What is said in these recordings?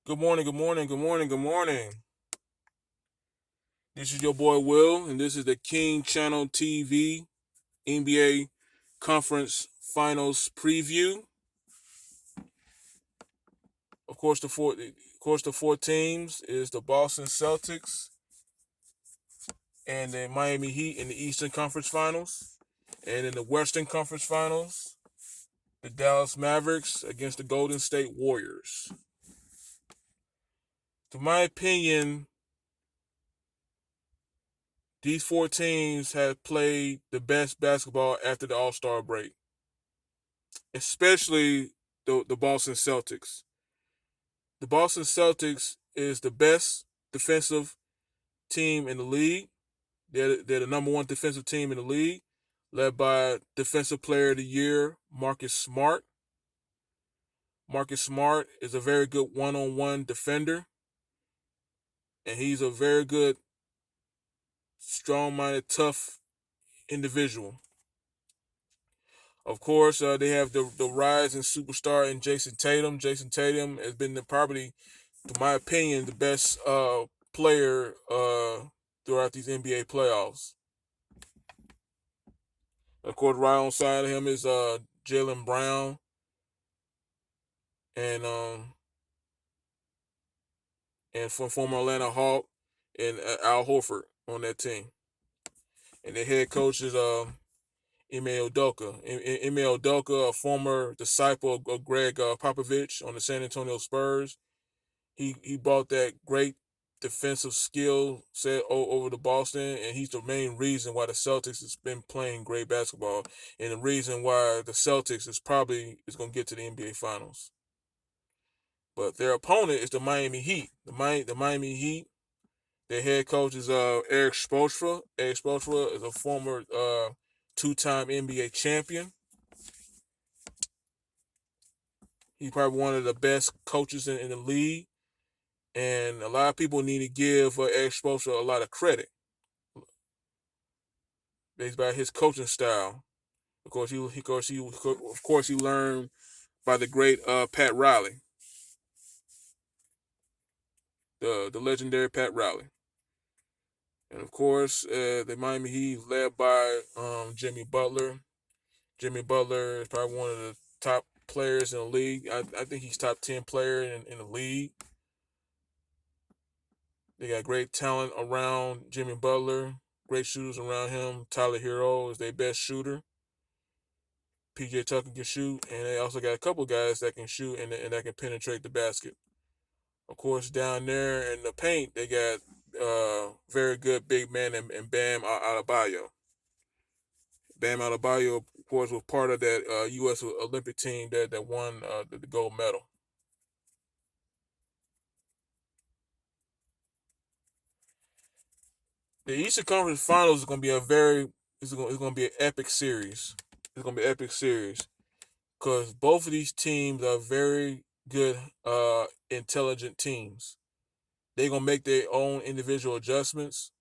Good morning, good morning, good morning, good morning. This is your boy Will, and this is the King Channel TV NBA Conference Finals preview. Of course, the four teams is the Boston Celtics and the Miami Heat in the Eastern Conference Finals, and in the Western Conference Finals, the Dallas Mavericks against the Golden State Warriors. To my opinion, these four teams have played the best basketball after the All-Star break, especially the Boston Celtics. The Boston Celtics is the best defensive team in the league. They're the number one defensive team in the league, led by Defensive Player of the Year Marcus Smart. Marcus Smart is a very good one-on-one defender, and he's a very good, strong-minded, tough individual. Of course, they have the rising superstar in Jason Tatum. Jason Tatum has been probably, to my opinion, the best player throughout these NBA playoffs. Of course, right on side of him is Jaylen Brown and from former Atlanta Hawk and Al Horford on that team. And the head coach is Ime Udoka. Ime Udoka, a former disciple of Greg Popovich on the San Antonio Spurs. He brought that great defensive skill set over to Boston, and he's the main reason why the Celtics has been playing great basketball, and the reason why the Celtics is going to get to the NBA Finals. But their opponent is the Miami Heat. The Miami Heat. Their head coach is Eric Spoelstra. Eric Spoelstra is a former two-time NBA champion. He's probably one of the best coaches in the league, and a lot of people need to give Eric Spoelstra a lot of credit based by his coaching style. Of course, he learned by the great Pat Riley, the legendary Pat Riley. And of course, the Miami Heat led by Jimmy Butler. Jimmy Butler is probably one of the top players in the league. I think he's top 10 player in the league. They got great talent around Jimmy Butler, great shooters around him. Tyler Hero is their best shooter. PJ Tucker can shoot, and they also got a couple guys that can shoot and that can penetrate the basket. Of course, down there in the paint, they got very good big man and Bam Adebayo. Bam Adebayo, of course, was part of that U.S. Olympic team that won the gold medal. The Eastern Conference Finals is going to be it's going to be an epic series. It's going to be an epic series because both of these teams are very good, intelligent teams. They're going to make their own individual adjustments.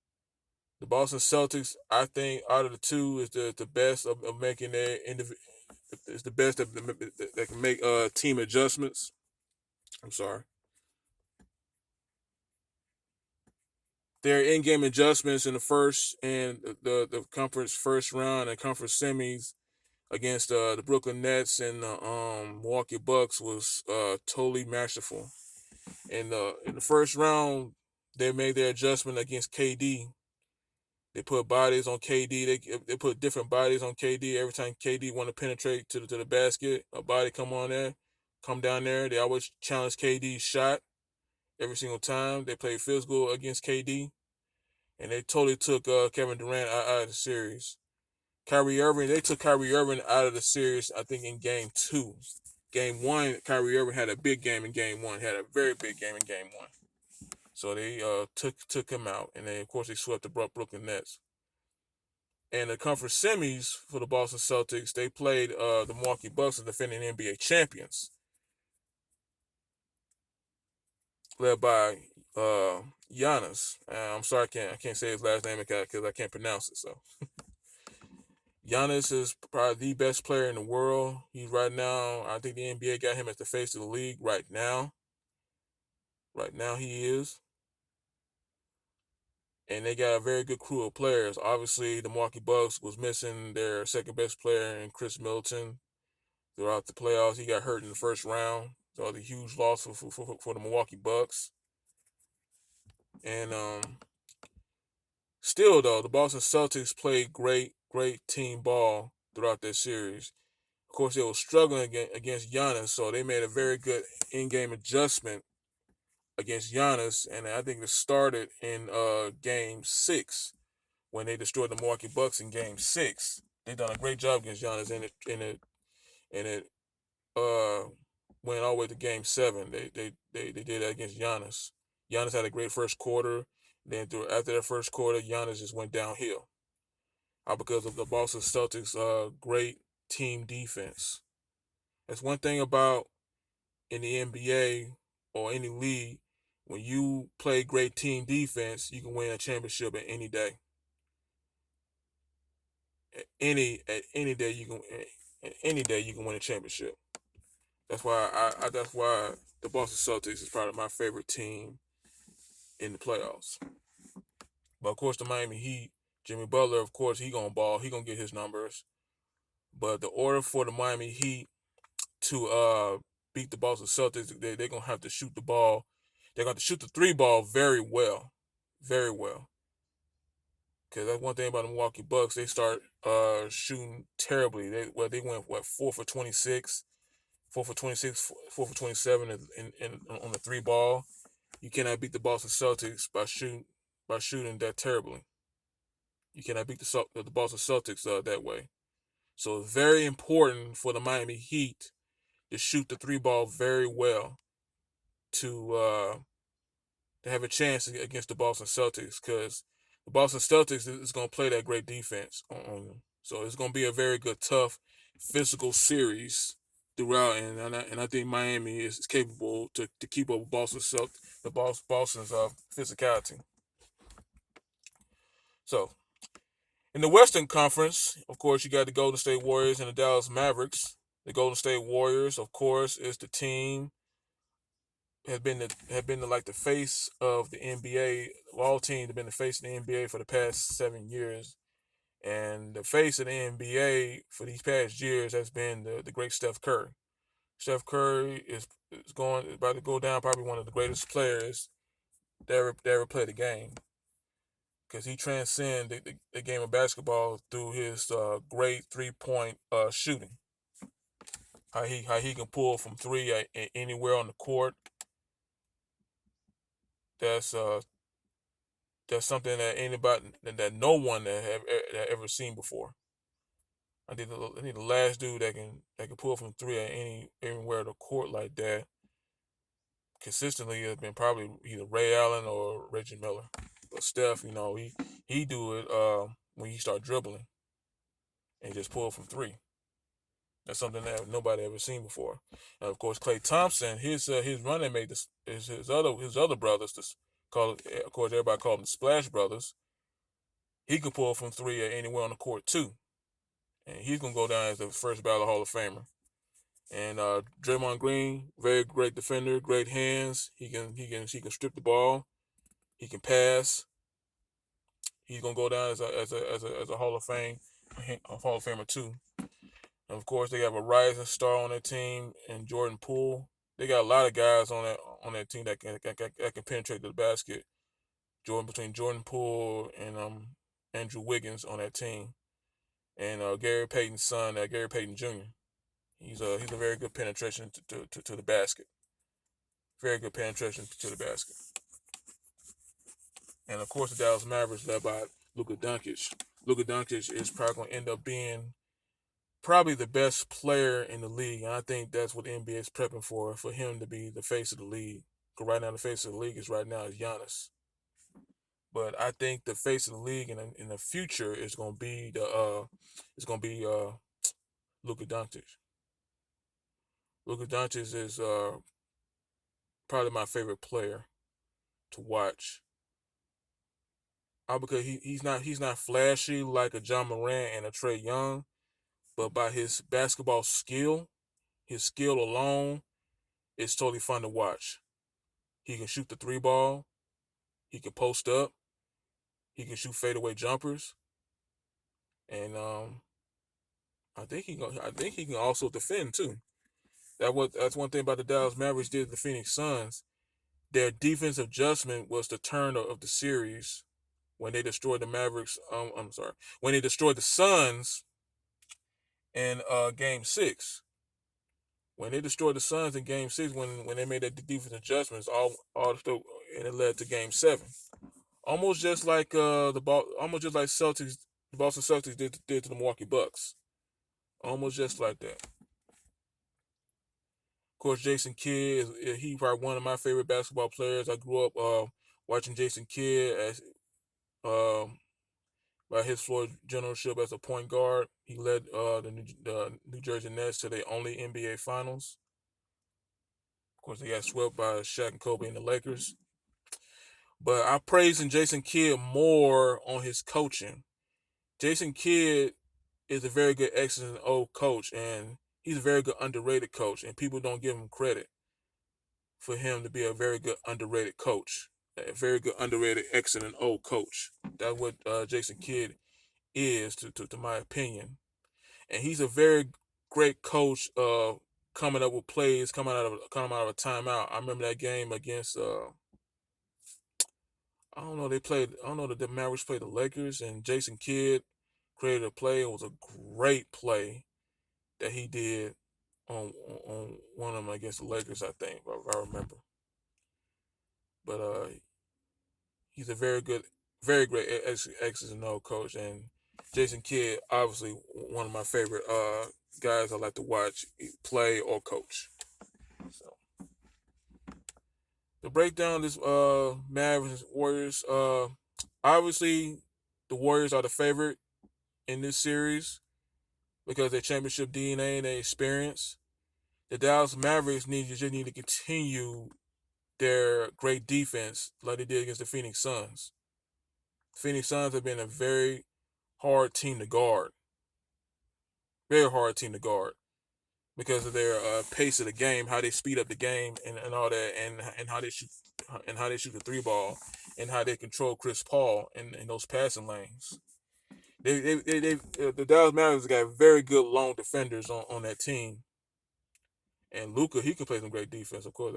The Boston Celtics, I think, out of the two, is the best of making their is the best that can make team adjustments. I'm sorry. Their in-game adjustments in the first and the conference first round and conference semis against the Brooklyn Nets and the Milwaukee Bucks was totally masterful. In the first round, they made their adjustment against KD. They put bodies on KD. They put different bodies on KD every time KD want to penetrate to the basket. A body come down there. They always challenge KD's shot every single time. They played physical against KD, and they totally took Kevin Durant out of the series. They took Kyrie Irving out of the series, I think, in game two. Game one, Kyrie Irving had a big game in game one, had a very big game in game one. So they took him out, and then, of course, they swept the Brooklyn Nets. And the conference semis for the Boston Celtics, they played the Milwaukee Bucks, the defending NBA champions, led by Giannis. I'm sorry, I can't say his last name because I can't pronounce it. So Giannis is probably the best player in the world. He's right now. I think the NBA got him as the face of the league right now. Right now he is. And they got a very good crew of players. Obviously, the Milwaukee Bucks was missing their second best player in Chris Middleton throughout the playoffs. He got hurt in the first round. So it was a huge loss for the Milwaukee Bucks. And still, though, the Boston Celtics played great team ball throughout that series. Of course, they were struggling against Giannis, so they made a very good in-game adjustment against Giannis, and I think it started in Game 6 when they destroyed the Milwaukee Bucks in Game 6. They done a great job against Giannis, and it went all the way to Game 7. They did that against Giannis. Giannis had a great first quarter. Then after that first quarter, Giannis just went downhill. Because of the Boston Celtics' great team defense. That's one thing about in the NBA or any league. When you play great team defense, you can win a championship at any day. At any day you can win a championship. That's why that's why the Boston Celtics is probably my favorite team in the playoffs. But of course the Miami Heat, Jimmy Butler, of course he gonna ball, he gonna get his numbers. But the order for the Miami Heat to beat the Boston Celtics, they're gonna have to shoot the ball. They're gonna have to shoot the three ball very well, very well. Because that's one thing about the Milwaukee Bucks. They start shooting terribly. They went 4 for 26, 4 for 26, 4 for 27 on the three ball. You cannot beat the Boston Celtics by shooting that terribly. You cannot beat the Boston Celtics that way. So it's very important for the Miami Heat to shoot the three ball very well to have a chance against the Boston Celtics, because the Boston Celtics is going to play that great defense on them. So it's going to be a very good, tough, physical series throughout, and I think Miami is capable to keep up with Boston's physicality. So in the Western Conference, of course, you got the Golden State Warriors and the Dallas Mavericks. The Golden State Warriors, of course, is the team have been like the face of the NBA. All teams have been the face of the NBA for the past 7 years, and the face of the NBA for these past years has been the great Steph Curry. Steph Curry is about to go down probably one of the greatest players that ever played the game, because he transcended the game of basketball through his great 3 point shooting. How he can pull from three anywhere on the court. That's uh that's something that no one that ever seen before. I think the last dude that can pull from three at anywhere on the court like that consistently has been probably either Ray Allen or Reggie Miller. But Steph, he do it when he start dribbling and just pull from three. That's something that nobody ever seen before. And of course, Klay Thompson, his running mate is his other brothers. Of course, everybody call them the Splash Brothers. He can pull from three at anywhere on the court too, and he's gonna go down as the first ballot Hall of Famer. And Draymond Green, very great defender, great hands. He can strip the ball. He can pass. He's gonna go down as a Hall of Famer too. And of course, they have a rising star on their team and Jordan Poole. They got a lot of guys on that team that can penetrate the basket. Between Jordan Poole and Andrew Wiggins on that team, and Gary Payton's son, Gary Payton Jr. He's a very good penetration to the basket. Very good penetration to the basket. And of course, the Dallas Mavericks led by Luka Doncic. Luka Doncic is probably going to end up being probably the best player in the league, and I think that's what the NBA is prepping for him to be the face of the league. Because right now, the face of the league is Giannis. But I think the face of the league in the future is going to be Luka Doncic. Luka Doncic is probably my favorite player to watch. Because he's not flashy like a John Morant and a Trae Young, but by his basketball skill, his skill alone, it's totally fun to watch. He can shoot the three ball. He can post up. He can shoot fadeaway jumpers, and I think he can also defend too. That's one thing about the Dallas Mavericks did to the Phoenix Suns. Their defensive adjustment was the turn of the series when they destroyed the Mavericks. I'm sorry, when they destroyed the Suns in Game 6. When they destroyed the Suns in Game 6, when they made that defensive adjustments, and it led to Game 7. Almost just like almost just like Celtics, the Boston Celtics did to the Milwaukee Bucks. Almost just like that. Of course, Jason Kidd he probably one of my favorite basketball players. I grew up watching Jason Kidd as by his floor generalship as a point guard. He led the New Jersey Nets to their only NBA Finals. Of course, they got swept by Shaq and Kobe and the Lakers. But I praise Jason Kidd more on his coaching. Jason Kidd is a very good excellent old coach, and he's a very good underrated coach, and people don't give him credit for him to be a very good underrated coach, a very good underrated excellent old coach. That's what Jason Kidd is, to my opinion, and he's a very great coach. Coming up with plays, coming out of a timeout. I remember that game against I don't know. They played. I don't know that the Mavericks played the Lakers, and Jason Kidd created a play. It was a great play that he did on one of them against the Lakers, I think, if I remember. But he's a very good, very great X's and O coach, and Jason Kidd, obviously one of my favorite guys I like to watch play or coach. So to break down this Mavericks Warriors, obviously the Warriors are the favorite in this series because of their championship DNA and their experience. The Dallas Mavericks just need to continue their great defense like they did against the Phoenix Suns. The Phoenix Suns have been a very hard team to guard, very hard team to guard because of their pace of the game, how they speed up the game, and all that, and how they shoot the three ball, and how they control Chris Paul in those passing lanes. The Dallas Mavericks got very good lone defenders on that team, and Luka he can play some great defense. Of course,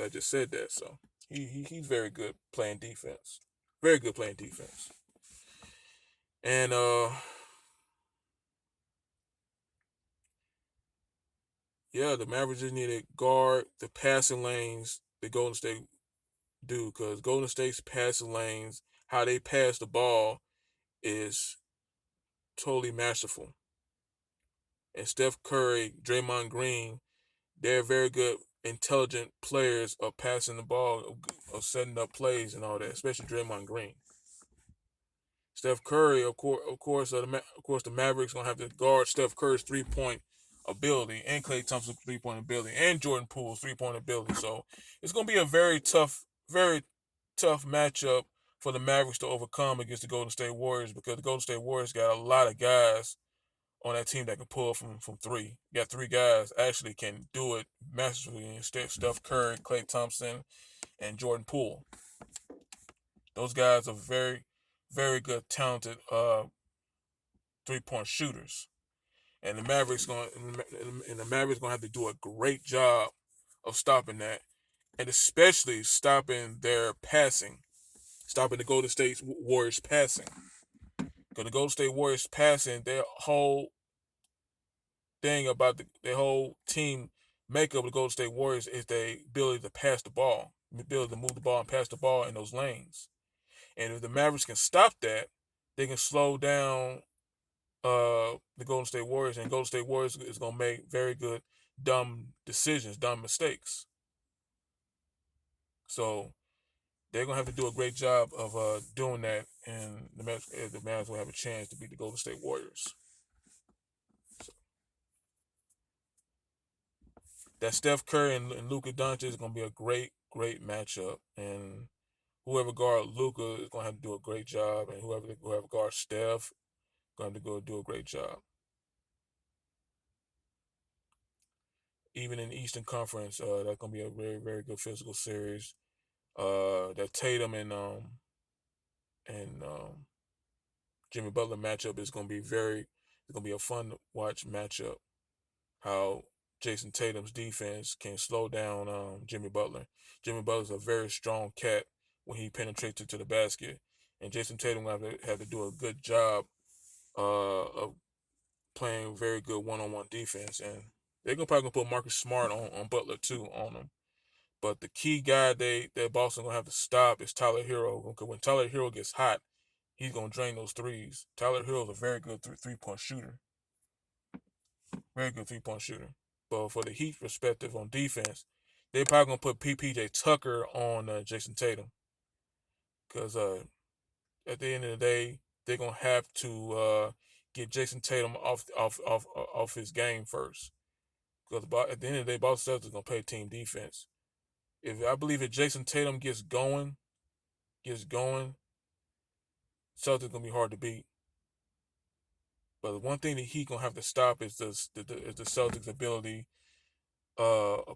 I just said that, so he's very good playing defense, very good playing defense, and yeah, the Mavericks just need to guard the passing lanes the Golden State do because Golden State's passing lanes, how they pass the ball, is totally masterful. And Steph Curry, Draymond Green, they're very good, intelligent players of passing the ball, of setting up plays and all that, especially Draymond Green. Steph Curry, of course, the Mavericks gonna have to guard Steph Curry's 3-point ability and Klay Thompson's 3-point ability and Jordan Poole's 3-point ability. So it's gonna be a very tough matchup for the Mavericks to overcome against the Golden State Warriors because the Golden State Warriors got a lot of guys on that team that can pull from three. You got three guys actually can do it masterfully. Steph Curry, Klay Thompson, and Jordan Poole. Those guys are very good, talented 3-point shooters. And the Mavericks gonna have to do a great job of stopping that, and especially stopping their passing, stopping the Golden State Warriors passing. Because the Golden State Warriors passing, their whole thing about their whole team makeup of the Golden State Warriors is their ability to pass the ball, the ability to move the ball and pass the ball in those lanes. And if the Mavericks can stop that, they can slow down the Golden State Warriors, and Golden State Warriors is gonna make very good dumb decisions, dumb mistakes. So they're gonna have to do a great job of doing that, and the Mavericks will have a chance to beat the Golden State Warriors. So that Steph Curry and Luka Doncic is gonna be a great matchup, and whoever guard Luka is gonna have to do a great job, and whoever guards Steph going to go do a great job. Even in the Eastern Conference, that's gonna be a very good physical series. That Tatum and Jimmy Butler matchup is gonna be it's gonna be a fun to watch matchup. How Jason Tatum's defense can slow down Jimmy Butler. Jimmy Butler's a very strong cat when he penetrates into the basket, and Jason Tatum will have to do a good job of playing very good one-on-one defense. And they're probably gonna put Marcus Smart on Butler too on him. But the key guy that Boston gonna have to stop is Tyler Hero. Because when Tyler Hero gets hot, he's gonna drain those threes. Tyler Hero's a very good three-point shooter. Very good three-point shooter. But for the Heat perspective on defense, they're probably gonna put PJ Tucker on Jason Tatum. Because at the end of the day, they're gonna have to get Jason Tatum off his game first. Because at the end of the day, Boston Celtics is gonna play team defense. I believe if Jason Tatum gets going, Celtics gonna be hard to beat. But the one thing that he gonna have to stop is the Celtics' ability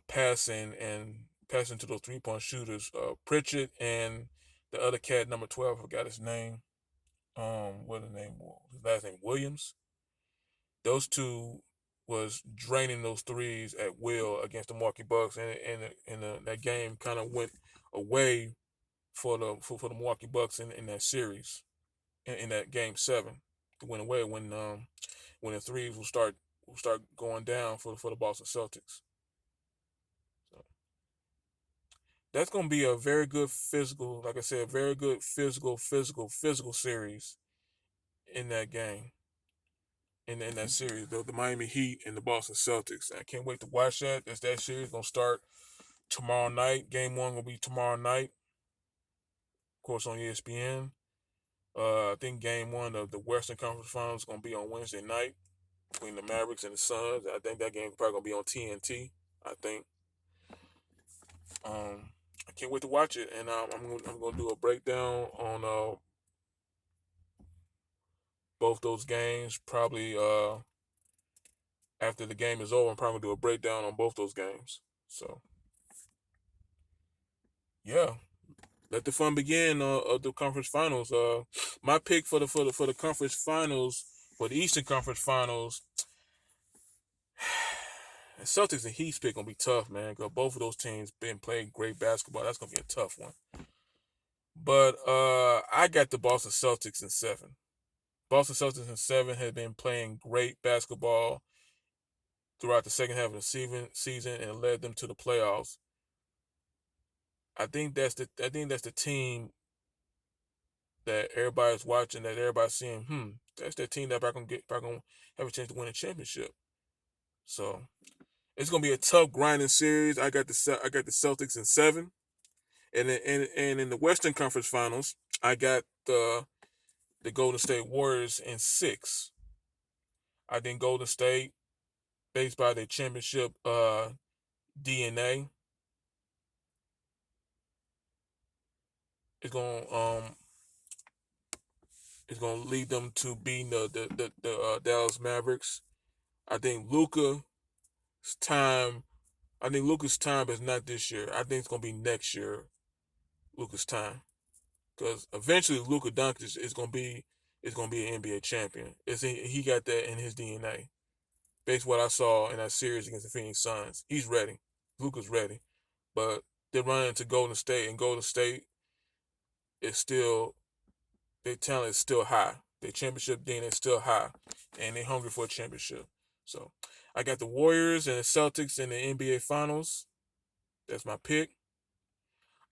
passing to those 3-point shooters. Pritchard and the other cat, number 12, I forgot his name. What his name was? His last name Williams. Those two was draining those threes at will against the Milwaukee Bucks, and that game kind of went away for the Milwaukee Bucks in that series, in that game 7. It went away when the threes will start going down for the Boston Celtics. So that's gonna be a very good physical, like I said, very good physical series in that game. In that series, the Miami Heat and the Boston Celtics. I can't wait to watch that. That series gonna start tomorrow night. Game 1 will be tomorrow night, of course, on ESPN. I think Game 1 of the Western Conference Finals is gonna be on Wednesday night between the Mavericks and the Suns. I think that game is probably gonna be on TNT. I think. I can't wait to watch it, and I'm gonna do a breakdown on both those games. Probably after the game is over, I'm probably gonna do a breakdown on both those games. So yeah, let the fun begin of the conference finals. My pick for the conference finals, for the Eastern Conference Finals, Celtics and Heat's pick gonna be tough, man. Cause both of those teams been playing great basketball. That's gonna be a tough one. But I got the Boston Celtics in 7. Boston Celtics in 7 have been playing great basketball throughout the second half of the season and led them to the playoffs. I think that's the team that everybody's watching, that everybody's seeing. That's that team that probably gonna have a chance to win a championship. So it's gonna be a tough grinding series. I got the Celtics in 7, and in the Western Conference Finals, I got the Golden State Warriors in 6. I think Golden State, based by their championship DNA, is gonna lead them to beating the Dallas Mavericks. I think Luka's time is not this year. I think it's gonna be next year. Luka's time, because eventually Luka Doncic is gonna be an NBA champion. He got that in his DNA. Based on what I saw in that series against the Phoenix Suns, he's ready. Luka's ready, but they're running into Golden State, and Golden State is still, their talent is still high. Their championship DNA is still high, and they're hungry for a championship. So I got the Warriors and the Celtics in the NBA Finals. That's my pick.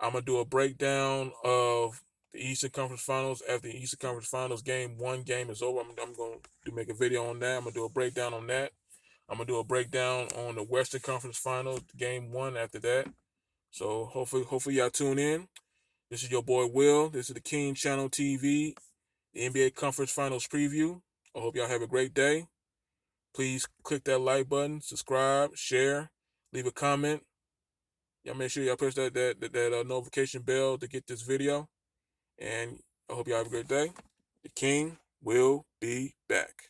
I'm gonna do a breakdown of the Eastern Conference Finals after the Eastern Conference Finals game 1 game is over. I'm going to make a video on that. I'm gonna do a breakdown on that. I'm gonna do a breakdown on the Western Conference Finals game 1 after that. So hopefully y'all tune in. This is your boy Will. This is the King Channel TV, the NBA Conference Finals preview. I hope y'all have a great day. Please click that like button, subscribe, share, leave a comment. Y'all make sure y'all press that notification bell to get this video. And I hope y'all have a great day. The King will be back.